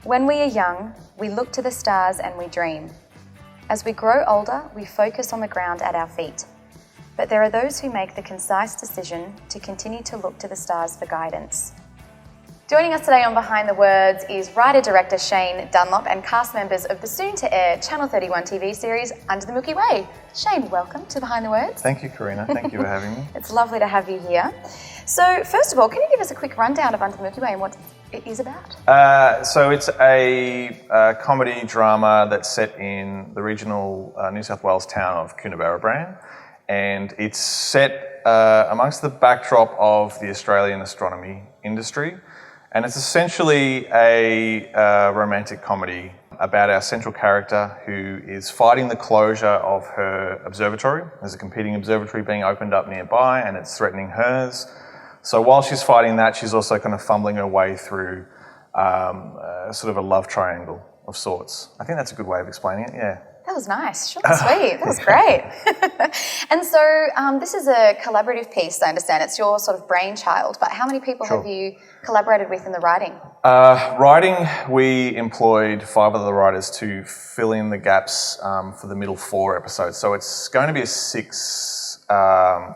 When we are young, we look to the stars and we dream. As we grow older, we focus on the ground at our feet. But there are those who make the concise decision to continue to look to the stars for guidance. Joining us today on Behind the Words is writer-director Shane Dunlop and cast members of the soon-to-air Channel 31 TV series Under the Milky Way. Shane, welcome to Behind the Words. Thank you, Karina. Thank you for having me. It's lovely to have you here. So, first of all, can you give us a quick rundown of Under the Milky Way and what it is about? So it's a comedy drama that's set in the regional New South Wales town of Coonabarabran, and it's set amongst the backdrop of the Australian astronomy industry. And it's essentially a romantic comedy about our central character who is fighting the closure of her observatory. There's a competing observatory being opened up nearby and it's threatening hers. So while she's fighting that, she's also kind of fumbling her way through sort of a love triangle of sorts. I think that's a good way of explaining it, yeah. That was nice, short and sweet, that was great. And so this is a collaborative piece, I understand. It's your sort of brainchild, but how many people have you collaborated with in the writing? Writing, we employed 5 other writers to fill in the gaps for the middle 4 episodes. So it's going to be a 7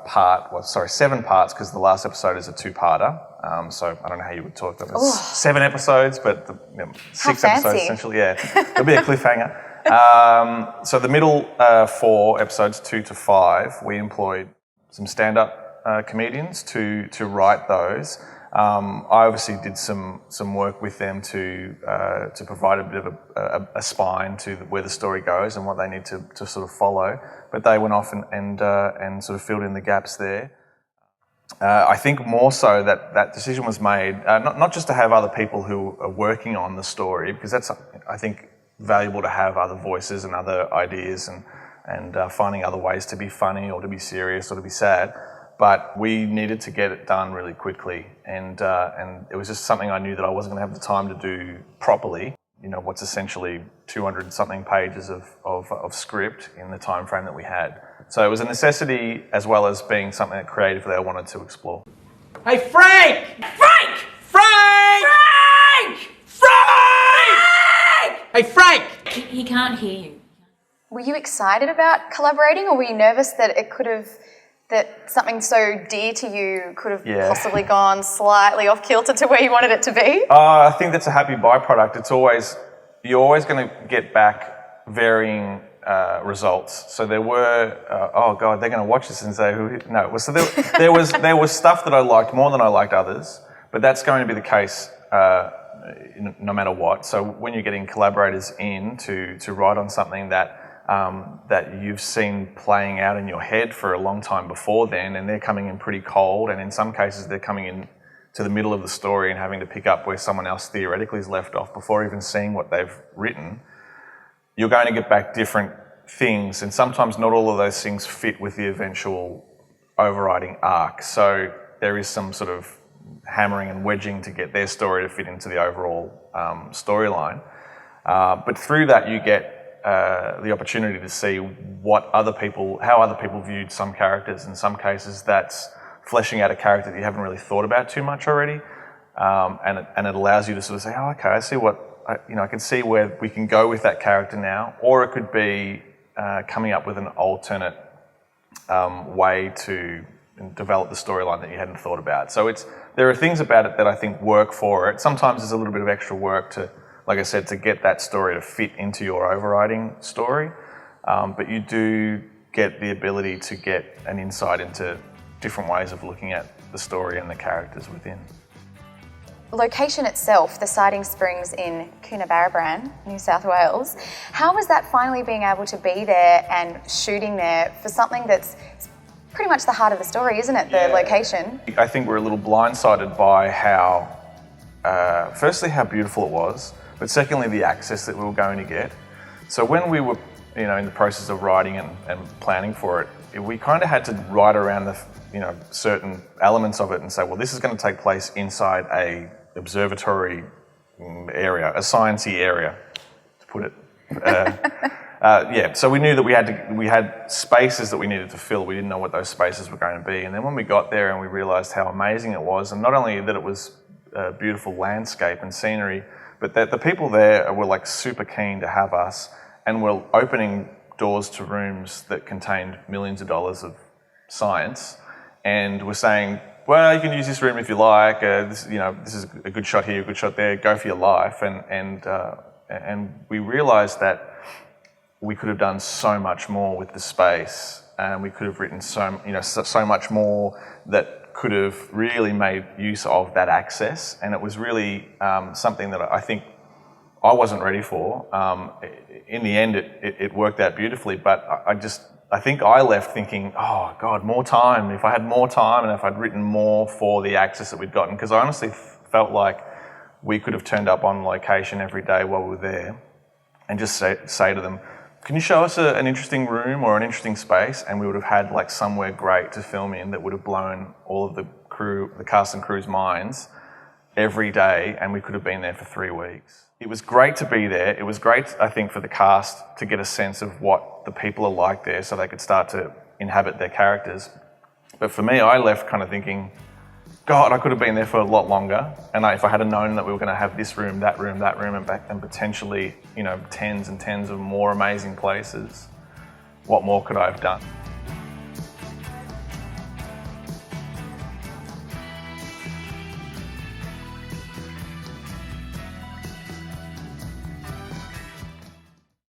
parts, because the last episode is a 2-parter. So I don't know how you would talk about it. 7 episodes, but 6 episodes essentially, yeah. There'll be a cliffhanger. So the middle 4 episodes, 2 to 5, we employed some stand-up comedians to write those. I obviously did some work with them to provide a bit of a spine to where the story goes and what they need to sort of follow. But they went off and sort of filled in the gaps there. I think more so that decision was made, not just to have other people who are working on the story, because that's, I think, valuable to have other voices and other ideas and finding other ways to be funny or to be serious or to be sad. But we needed to get it done really quickly, and it was just something I knew that I wasn't going to have the time to do properly. You know, what's essentially 200-something pages of script in the time frame that we had. So it was a necessity as well as being something that creatively I wanted to explore. Hey, Frank! Frank! Frank! Frank! Frank! Hey, Frank! He can't hear you. Were you excited about collaborating, or were you nervous that that something so dear to you could have possibly gone slightly off kilter to where you wanted it to be? I think that's a happy byproduct. You're always going to get back varying results. So there were, oh God, they're going to watch this and say, no. So there was stuff that I liked more than I liked others, but that's going to be the case no matter what. So when you're getting collaborators in to write on something that you've seen playing out in your head for a long time before then, and they're coming in pretty cold, and in some cases they're coming in to the middle of the story and having to pick up where someone else theoretically has left off before even seeing what they've written, you're going to get back different things, and sometimes not all of those things fit with the eventual overriding arc. So there is some sort of hammering and wedging to get their story to fit into the overall storyline. But through that you get the opportunity to see how other people viewed some characters. In some cases, that's fleshing out a character that you haven't really thought about too much already, and it allows you to sort of say, "Oh, okay, I see I can see where we can go with that character now." Or it could be coming up with an alternate way to develop the storyline that you hadn't thought about. So there are things about it that I think work for it. Sometimes there's a little bit of extra work to, like I said, to get that story to fit into your overriding story. But you do get the ability to get an insight into different ways of looking at the story and the characters within. Location itself, the Siding Springs in Coonabarabran, New South Wales. How was that finally being able to be there and shooting there for something that's pretty much the heart of the story, isn't it, the location? I think we're a little blindsided by how, firstly, how beautiful it was, but secondly, the access that we were going to get. So when we were, in the process of writing and planning for it, we kind of had to write around the, certain elements of it and say, well, this is going to take place inside a observatory area, a sciencey area, to put it. So we knew that we had spaces that we needed to fill. We didn't know what those spaces were going to be. And then when we got there and we realised how amazing it was, and not only that it was beautiful landscape and scenery. But the people there were like super keen to have us, and were opening doors to rooms that contained millions of dollars of science, and were saying, well, you can use this room if you like. This is a good shot here, a good shot there. Go for your life. And we realised that we could have done so much more with the space, and we could have written so much more that could have really made use of that access. And it was really something that I think I wasn't ready for. In the end, it worked out beautifully, but I think I left thinking, oh God, more time. If I had more time and if I'd written more for the access that we'd gotten, because I honestly felt like we could have turned up on location every day while we were there and just say to them, can you show us an interesting room or an interesting space? And we would have had like somewhere great to film in that would have blown all of the cast and crew's minds every day, and we could have been there for 3 weeks. It was great to be there. It was great, I think, for the cast to get a sense of what the people are like there so they could start to inhabit their characters. But for me, I left kind of thinking, God, I could have been there for a lot longer. And if I had known that we were going to have this room, that room, that room, and potentially, tens and tens of more amazing places, what more could I have done?